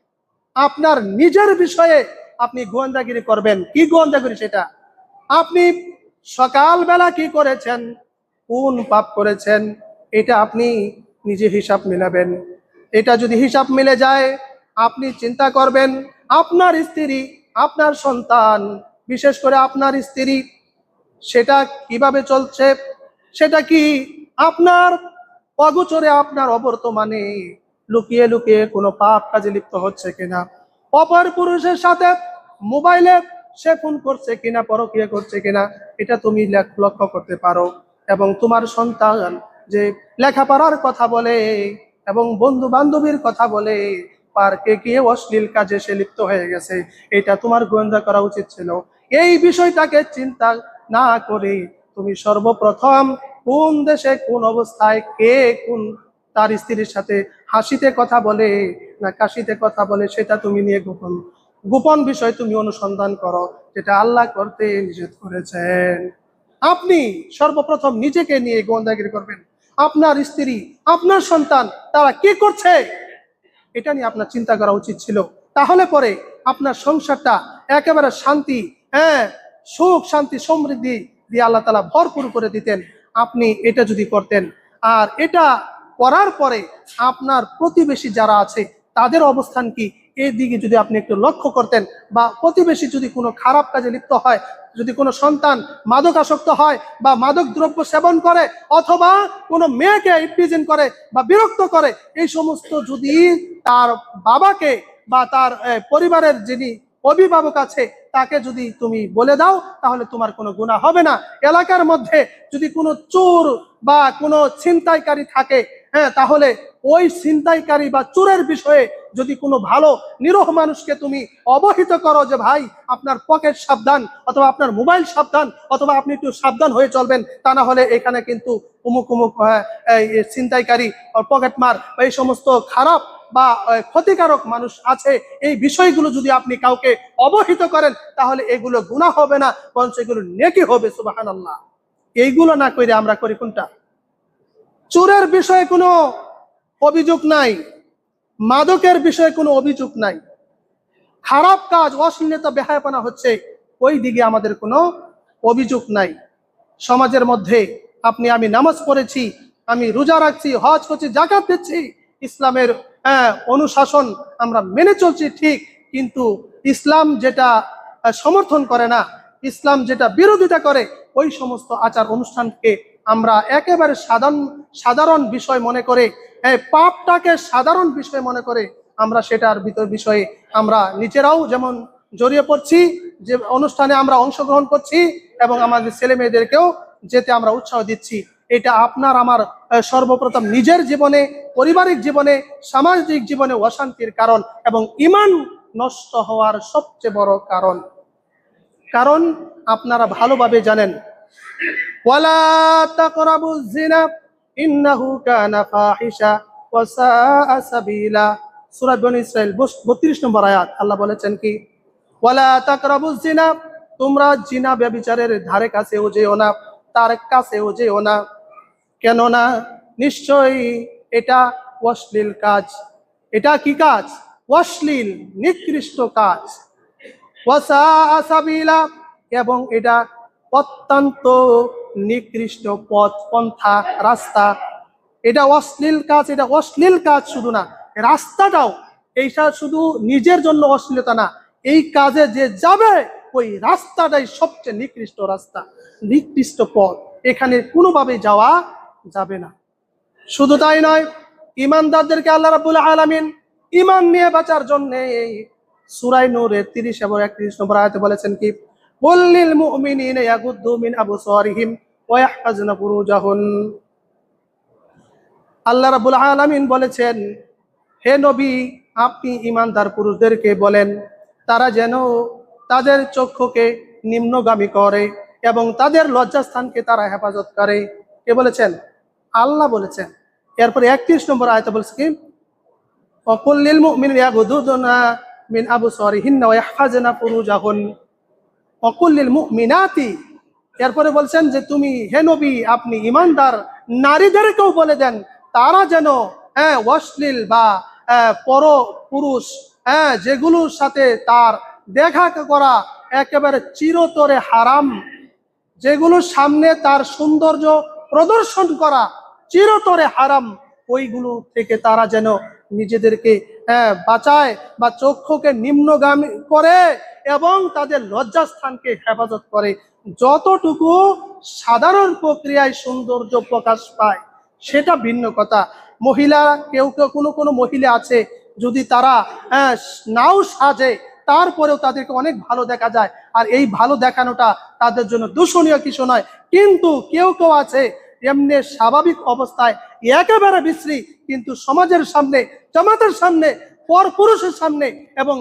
আপনার নিজের বিষয়ে আপনি গোয়েন্দাগিরি করবেন। কি গোয়েন্দাগিরি? সেটা আপনি সকালবেলা কি করেছেন, কোন পাপ করেছেন, এটা আপনি নিজে হিসাব মিলাবেন। এটা যদি হিসাব মিলে যায়, আপনি চিন্তা করবেন আপনার স্ত্রী, আপনার সন্তান, বিশেষ করে আপনার স্ত্রী, সেটা কিভাবে চলছে, সেটা কি আপনার অগোচরে, আপনার অবর্তমানে লুকিয়ে লুকিয়ে কোনো পাপ কাজে লিপ্ত হচ্ছে কিনা, অপর পুরুষের সাথে মোবাইলে সে ফোন করছে কিনা, পরকীয়া করছে কিনা, এটা তুমি লক্ষ্য করতে পারো। এবং তোমার সন্তান যে লেখাপড়ার কথা বলে এবং বন্ধু বান্ধবীর কথা বলে পার্কে গিয়ে অশ্লীল কাজে সে লিপ্ত হয়ে গেছে, এটা তোমার গোয়েন্দা করা উচিত ছিল। এই বিষয়টাকে চিন্তা না করে তুমি সর্বপ্রথম কোন দেশে কোন অবস্থায় কে কোন তার স্ত্রীর সাথে হাসিতে কথা বলে না কাশিতে কথা বলে সেটা তুমি নিয়ে গোপন গোপন বিষয় তুমি অনুসন্ধান করো, যেটা আল্লাহ করতে নিষেধ করেছেন। আপনি সর্বপ্রথম নিজেকে নিয়ে গোয়েন্দাগিরি করবেন। আপনার স্ত্রী, আপনার সন্তান তারা কি করছে এটা নিয়ে আপনার চিন্তা করা উচিত ছিল। তাহলে পরে আপনার সংসারটা একেবারে শান্তি, সুখ শান্তি সমৃদ্ধি দিয়ে আল্লাহ তাআলা ভরপুর করে দিতেন। আপনি এটা যদি করতেন, আর এটা করার পরে আপনার প্রতিবেশী যারা আছে তাদের অবস্থান কি এই দিকে যদি আপনি একটু লক্ষ্য করতেন, বা প্রতিবেশী যদি কোনো খারাপ কাজে লিপ্ত হয়, যদি কোনো সন্তান মাদকাসক্ত হয় বা মাদক দ্রব্য সেবন করে অথবা কোনো মেয়েকে ইমপ্রিজন করে বা বিরক্ত করে, এই সমস্ত যদি তার বাবাকে বা তার পরিবারের যিনি অভিভাবক আছে তাকে যদি তুমি বলে দাও তাহলে তোমার কোনো গুনাহ হবে না। এলাকার মধ্যে যদি কোনো চোর বা কোনো ছিনতাইকারী থাকে, তাহলে ওই ছিনতাইকারী বা চোরের বিষয়ে যদি কোনো ভালো নিরহ মানুষকে তুমি অবহিত করো যে ভাই আপনার পকেট সাবধান, অথবা আপনার মোবাইল সাবধান, অথবা আপনি একটু সাবধান হয়ে চলবেন, তা না হলে এখানে কিন্তু অমুক অমুক ছিনতাইকারী পকেটমার বা এই সমস্ত খারাপ বা ক্ষতিকারক মানুষ আছে, এই বিষয়গুলো যদি আপনি কাউকে অবহিত করেন তাহলে এগুলো গুনাহ হবে না, বরঞ্চ এগুলো নেকি হবে। সুবহানাল্লাহ। এইগুলো না করে আমরা করি কোনটা? চোরের বিষয়ে কোনো অভিযোগ নাই, মাদকের বিষয়ে কোনো অভিযোগ নাই, খারাপ কাজ অশ্লীলতা বেহায়াপনা হচ্ছে ওই দিকে আমাদের কোনো অভিযোগ নাই। সমাজের মধ্যে আমি নামাজ পড়েছি, আমি রোজা রাখছি, হজ করছি, যাকাত দিচ্ছি, ইসলামের অনুশাসন আমরা মেনে চলছি ঠিক, কিন্তু ইসলাম যেটা সমর্থন করে না, ইসলাম যেটা বিরোধিতা করে, ওই সমস্ত আচার অনুষ্ঠানকে আমরা একেবারে সাধারণ বিষয় মনে করে, পাপটাকে সাধারণ বিষয় মনে করে আমরা সেটার বিষয়ে আমরা নিজেরাও যেমন জড়িয়ে পড়ছি, যে অনুষ্ঠানে আমরা অংশগ্রহণ করছি এবং আমাদের ছেলে মেয়েদেরকেও যেতে আমরা উৎসাহ দিচ্ছি। এটা আপনার আমার সর্বপ্রথম নিজের জীবনে, পারিবারিক জীবনে, সামাজিক জীবনে অশান্তির কারণ এবং ঈমান নষ্ট হওয়ার সবচেয়ে বড় কারণ আপনারা ভালোভাবে জানেন, ওয়ালা তাকরাবুজ জিনা ইন্নাহু কানা ফাহিশা ওয়া সাআ সাবিলা। সূরা বনী ইসরাঈল 32 নম্বর আয়াত। আল্লাহ বলেছেন কি, ওয়ালা তাকরাবুজ জিনা, তোমরা জিনা ব্যভিচারের ধারে কাছেও যেও না, তার কাছেও যেও না। কেন না? নিশ্চয়ই এটা অশ্লীল কাজ। এটা কি কাজ? অশ্লীল নিকৃষ্ট কাজ। ওয়া সাআ সাবিলা, এবং এটা অত্যন্ত নিকৃষ্ট পথ পন্থা রাস্তা। এটা অশ্লীল কাজ, এটা অশ্লীল কাজ শুধু না, রাস্তাটাও এইটা শুধু নিজের জন্য অশ্লীলতা না, এই কাজে যে যাবে ওই রাস্তাটাই সবচেয়ে নিকৃষ্ট রাস্তা, নিকৃষ্ট পথ, এখানে কোনোভাবেই যাওয়া যাবে না। শুধু তাই নয়, ঈমানদারদেরকে আল্লাহ রাব্বুল আলামিন ঈমান নিয়ে বাঁচার জন্য সূরা নূরের 30 এবং 31 নম্বর আয়াতে বলেছেন কি, কুল লিল মুমিনিনা ইয়াগুদ্দু মিন আবসারিহিম ওয়া ইয়াহফাজনা ফুরুজাহুন। আল্লাহ রাব্বুল আলামিন বলেছেন, হে নবী, আপনি ঈমানদার পুরুষদেরকে বলেন তারা যেন তাদের চক্ষুকে নিম্নগামী করে এবং তাদের লজ্জাস্থানকে তারা হেফাজত করে। কে বলেছেন? আল্লাহ বলেছেন। এরপরে 31 নম্বর আয়াতে বলছে কি, ওয়াকুল লিল মুমিনিনা ইয়াগুদ্দুনা মিন আবসারিহিন্না ওয়া ইয়াহফাজনা ফুরুজাহুন ওয়াকুল লিল মুমিনাতি। এরপরে বলছেন যে তুমি হে নবী আপনি ঈমানদার নারীদেরকেও বলে দেন তারা যেন অশ্লীল বা পর পুরুষ যেগুলোর সাথে তার দেখা করা একেবারে চিরতরে হারাম, যেগুলোর সামনে তার সৌন্দর্য প্রদর্শন করা চিরতরে হারাম, ওইগুলো থেকে তারা যেন নিজেদেরকে বাঁচায় বা চক্ষুকে নিম্নগামী করে এবং তাদের লজ্জাস্থানকে হেফাজত করে। যতটুকু সাধারণ প্রক্রিয়ায় সৌন্দর্য প্রকাশ পায় সেটা ভিন্ন কথা। মহিলা কেউ কোনো মহিলা আছে যদি তারা নাও সাজে তারপরেও তাদেরকে অনেক ভালো দেখা যায়। আর এই ভালো দেখানোটা তাদের জন্য দূষণীয় কিছু নয়। কিন্তু কেউ কেউ আছে এমনি স্বাভাবিক অবস্থায় একেবারে বিশ্রী, কিন্তু সমাজের সামনে, জামাতের সামনে, পর পুরুষের সামনে এবং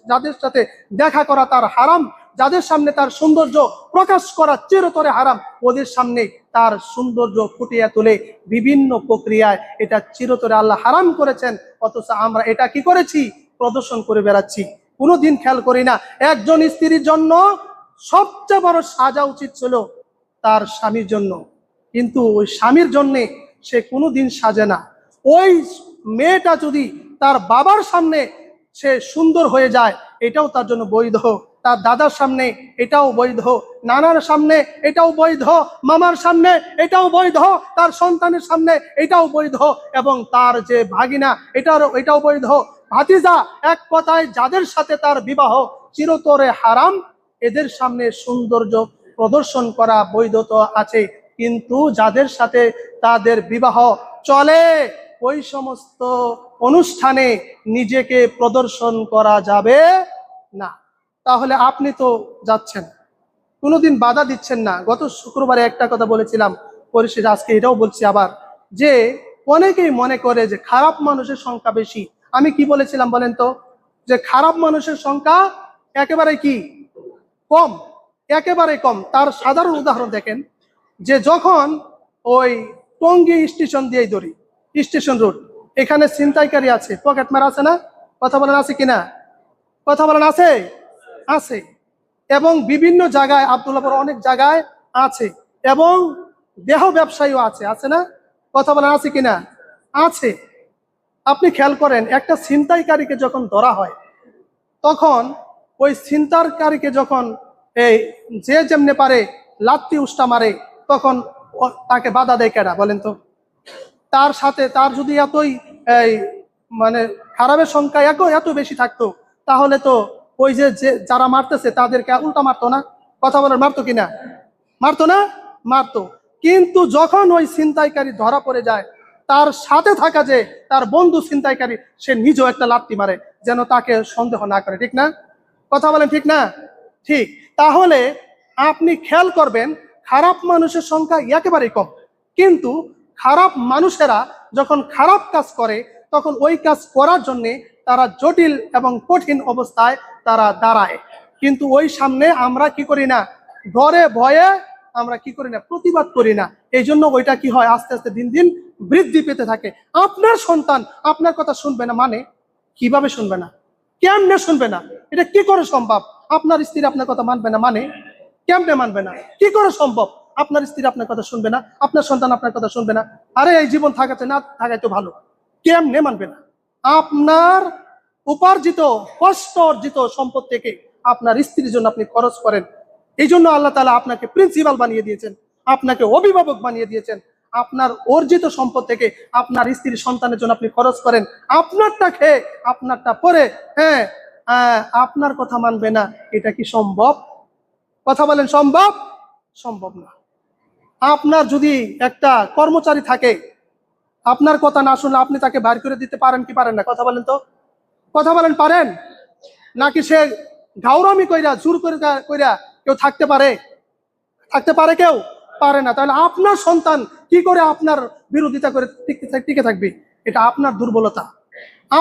যাদের সাথে দেখা করা তার হারাম, যাদের সামনে তার সৌন্দর্য প্রকাশ করা চিরতরে হারাম, ওদের সামনে তার সৌন্দর্য ফুটিয়ে তোলে বিভিন্ন প্রক্রিয়ায়। এটা চিরতরে আল্লাহ হারাম করেছেন, অথচ আমরা এটা কি করেছি? প্রদর্শন করে বেড়াচ্ছি, কোনোদিন খেয়াল করি না। একজন স্ত্রীর জন্য সবচেয়ে বড় সাজা উচিত ছিল তার স্বামীর জন্য, কিন্তু ওই স্বামীর জন্য সে কোনোদিন সাজে না। ওই মেয়েটা যদি তার বাবার সামনে সে সুন্দর হয়ে যায়, এটাও তার জন্য বৈধ। তার দাদার সামনে এটাও বৈধ, নানার সামনে এটাও বৈধ, মামার সামনে এটাও বৈধ, তার সন্তানের সামনে এটাও বৈধ, এবং তার যে ভাগিনা এটাও বৈধ, ভাতিজা, এক কথায় যাদের সাথে তার বিবাহ চিরতরে হারাম, এদের সামনে সৌন্দর্য প্রদর্শন করা বৈধতা আছে। কিন্তু যাদের সাথে তাদের বিবাহ চলে, ওই সমস্ত অনুষ্ঠানে নিজেকে প্রদর্শন করা যাবে না। তাহলে আপনি তো যাচ্ছেন, কোনোদিন বাধা দিচ্ছেন না। গত শুক্রবারে একটা কথা বলেছিলাম, পরিশেষে আজকে এটাও বলছি আবার, যে অনেকেই মনে করে যে খারাপ মানুষের সংখ্যা বেশি। আমি কি বলেছিলাম বলেন তো? যে খারাপ মানুষের সংখ্যা একেবারে কি কম, একেবারে কম। তার সাধারণ উদাহরণ দেখেন, যে যখন ওই টঙ্গী স্টেশন দিয়ে ধরি, স্টেশন রোড, এখানে ছিনতাইকারী আছে, পকেটমার আছে না? কথা বলেন আছে কিনা? কথা বলেন আছে? আছে। এবং বিভিন্ন জায়গায়, আব্দুল্লাহপুর অনেক জায়গায় আছে, এবং দেহ ব্যবসায়ীও আছে, আছে না? কথা বলেন আছে কিনা? আছে। আপনি খেয়াল করেন, একটা ছিনতাইকারীকে যখন ধরা হয়, তখন ওই ছিনতাইকারীকে যখন এই যে যেমনে পারে লাত্তি উষ্টা মারে, তখন তাকে বাধা দেয় কেডা বলেন তো? তার সাথে তার যদি এতই এই মানে খারাপের সংখ্যা এত বেশি থাকতো, তাহলে তো ওই যে যারা মারতেছে তাদেরকে উল্টা মারতো না? কথা বলেন মারতো কিনা? মারতো না? মারতো। কিন্তু যখন ওই ছিনতাইকারী ধরা পড়ে যায়, তার সাথে থাকা যে তার বন্ধু ছিনতাইকারী, সে নিজেও একটা লাত্তি মারে, যেন তাকে সন্দেহ না করে। ঠিক না? কথা বলেন ঠিক না? ঠিক। তাহলে আপনি খেয়াল করবেন, খারাপ মানুষের সংখ্যা একেবারেই কম, কিন্তু খারাপ মানুষেরা যখন খারাপ কাজ করে, তখন ওই কাজ করার জন্য তারা জটিল এবং কঠিন অবস্থায় তারা দাঁড়ায়। কিন্তু ওই সামনে আমরা কি করি না? ডরে ভয়ে আমরা কি করি না? প্রতিবাদ করি না। এই জন্য ওইটা কি হয়? আস্তে আস্তে দিন দিন বৃদ্ধি পেতে থাকে। আপনার সন্তান আপনার কথা শুনবে না মানে? কিভাবে শুনবে না? কেমনে শুনবে না? এটা কি করে সম্ভব? আপনার স্ত্রী আপনার কথা মানবে না মানে? কেমনে মানবে না? কি করে সম্ভব? আপনার স্ত্রী আপনার কথা শুনবে না, আপনার সন্তান আপনার কথা শুনবে না? আরে এই জীবন থাকাতে না থাকাই তো ভালো। কেমনে মানবে না? আপনার উপার্জিত, কষ্ট অর্জিত সম্পদ থেকে আপনার স্ত্রীর জন্য আপনি খরচ করেন। এই জন্য আল্লাহ তাআলা আপনাকে প্রিন্সিপাল বানিয়ে দিয়েছেন, আপনাকে অভিভাবক বানিয়ে দিয়েছেন। আপনার অর্জিত সম্পদ থেকে আপনার স্ত্রীর সন্তানের জন্য আপনি খরচ করেন, আপনারটা খেয়ে আপনারটা পরে, হ্যাঁ, আপনার কথা মানবে না, এটা কি সম্ভব? কথা বলেন সম্ভব? সম্ভব না। আপনার যদি একটা কর্মচারী থাকে, আপনার কথা না শুনলে আপনি তাকে বাইর করে দিতে পারেন কি পারেন না? কথা বলেন তো। কথা বলেন পারেন? নাকি সে ঘাউরামি কইরা জোর কইরা কেউ থাকতে পারে? থাকতে পারে কেউ? পারে না। তাহলে আপনার সন্তান কি করে আপনার বিরোধিতা করে টিকে থাকবে? এটা আপনার দুর্বলতা।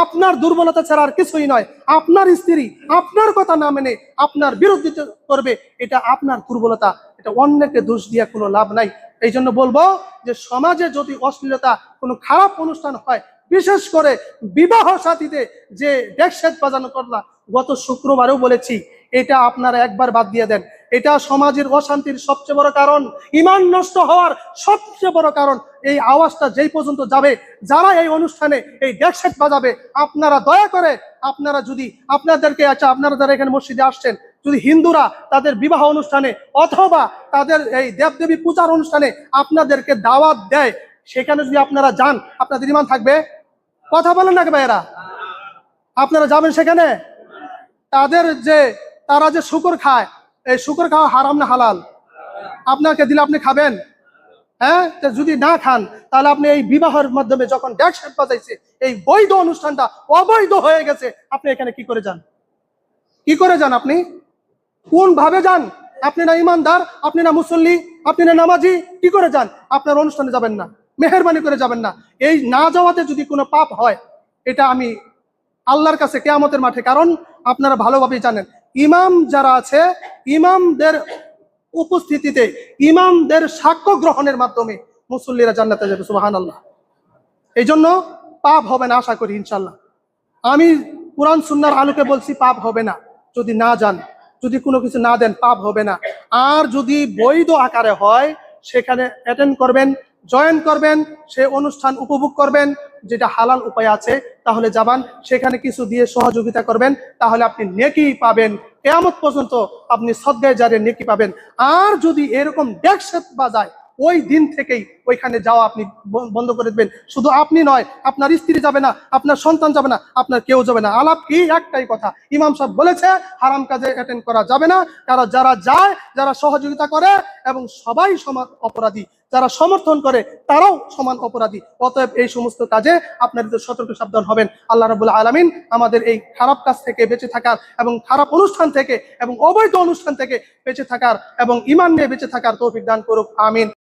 আপনার দুর্বলতা ছাড়া আর কিছুই নয়। আপনার স্ত্রী আপনার কথা না মেনে আপনার বিরোধিতা করবে, এটা আপনার দুর্বলতা। এটা অন্যকে দোষ দিয়ে কোনো লাভ নাই। এই জন্য বলবো যে সমাজে যদি অশ্লীলতা, কোনো খারাপ অনুষ্ঠান হয়, বিশেষ করে বিবাহ সাথীতে যে ডেকসেট বাজানো করলা, গত শুক্রবারেও বলেছি, এটা আপনারা একবার বাদ দিয়ে দেন। এটা সমাজের অশান্তির সবচেয়ে বড় কারণ, ঈমান নষ্ট হওয়ার সবচেয়ে বড় কারণ। এই আওয়াজটা যেই পর্যন্ত যাবে, যারা এই অনুষ্ঠানে এই ডেকসেট বাজাবে, আপনারা দয়া করে, আপনারা যদি আপনাদেরকে, আচ্ছা আপনারা যারা এখানে মসজিদে আসছেন, যদি হিন্দুরা তাদের বিবাহ অনুষ্ঠানে অথবা তাদের এই দেবদেবী পূজার অনুষ্ঠানে আপনাদেরকে দাওয়াত দেয়, সেখানে যদি আপনারা যান, আপনাদের ঈমান থাকবে? কথা বলেন না ভাইয়েরা? আপনারা যাবেন সেখানে? তারা যে শুকর খায়, এই শুকর খাওয়া হারাম না হালাল? আপনাকে দিলে আপনি খাবেন? হ্যাঁ? যদি না খান, তাহলে আপনি এই বিবাহের মাধ্যমে যখন ডেকসেট বাজাইছে, এই বৈধ অনুষ্ঠানটা অবৈধ হয়ে গেছে, আপনি এখানে কি করে যান? কি করে যান আপনি? কোন ভাবে যান? আপনি না ইমানদার, আপনি না মুসল্লি, আপনি না নামাজি, কি করে যান? আপনার অনুষ্ঠানে যাবেন না, মেহেরবানি করে যাবেন না। এই না যাওয়াতে যদি কোনো পাপ হয়, এটা আমি আল্লাহর কাছে কিয়ামতের মাঠে, কারণ আপনারা ভালোভাবেই জানেন ইমাম যারা আছে, ইমামদের উপস্থিতিতে, ইমামদের সাক্ষ্য গ্রহণের মাধ্যমে মুসল্লিরা জান্নাতে যাবে। সুবহানাল্লাহ। এই জন্য পাপ হবে না, আশা করি ইনশাল্লাহ। আমি কোরআন সুন্নাহর আলোকে বলছি, পাপ হবে না যদি না যান, যদি কোনো কিছু না দেন, পাপ হবে না। আর যদি বৈধ আকারে হয়, সেখানে অ্যাটেন্ড করবেন, জয়েন করবেন, সে অনুষ্ঠান উপভোগ করবেন, যেটা হালাল উপায় আছে, তাহলে যাবান, সেখানে কিছু দিয়ে সহযোগিতা করবেন, তাহলে আপনি নেকি পাবেন, কিয়ামত পর্যন্ত আপনি সদগায়ে জারিয়া নেকি পাবেন। আর যদি এরকম ডেকসেত বাজায়, ওই দিন থেকেই ওইখানে যাওয়া আপনি বন্ধ করে দেবেন। শুধু আপনি নয়, আপনার স্ত্রী যাবে না, আপনার সন্তান যাবে না, আপনার কেউ যাবে না। আলাপ কি? একটাই কথা, ইমাম সাহেব বলেছে হারাম কাজে অ্যাটেন্ড করা যাবে না। কারণ যারা যায়, যারা সহযোগিতা করে, এবং সবাই সমান অপরাধী, যারা সমর্থন করে তারাও সমান অপরাধী। অতএব এই সমস্ত কাজে আপনাদের সতর্ক সাবধান হবেন। আল্লাহ রাব্বুল আলামিন আমাদের এই খারাপ কাজ থেকে বেঁচে থাকার, এবং খারাপ অনুষ্ঠান থেকে এবং অবৈধ অনুষ্ঠান থেকে বেঁচে থাকার, এবং ঈমান নিয়ে বেঁচে থাকার তৌফিক দান করুক। আমিন।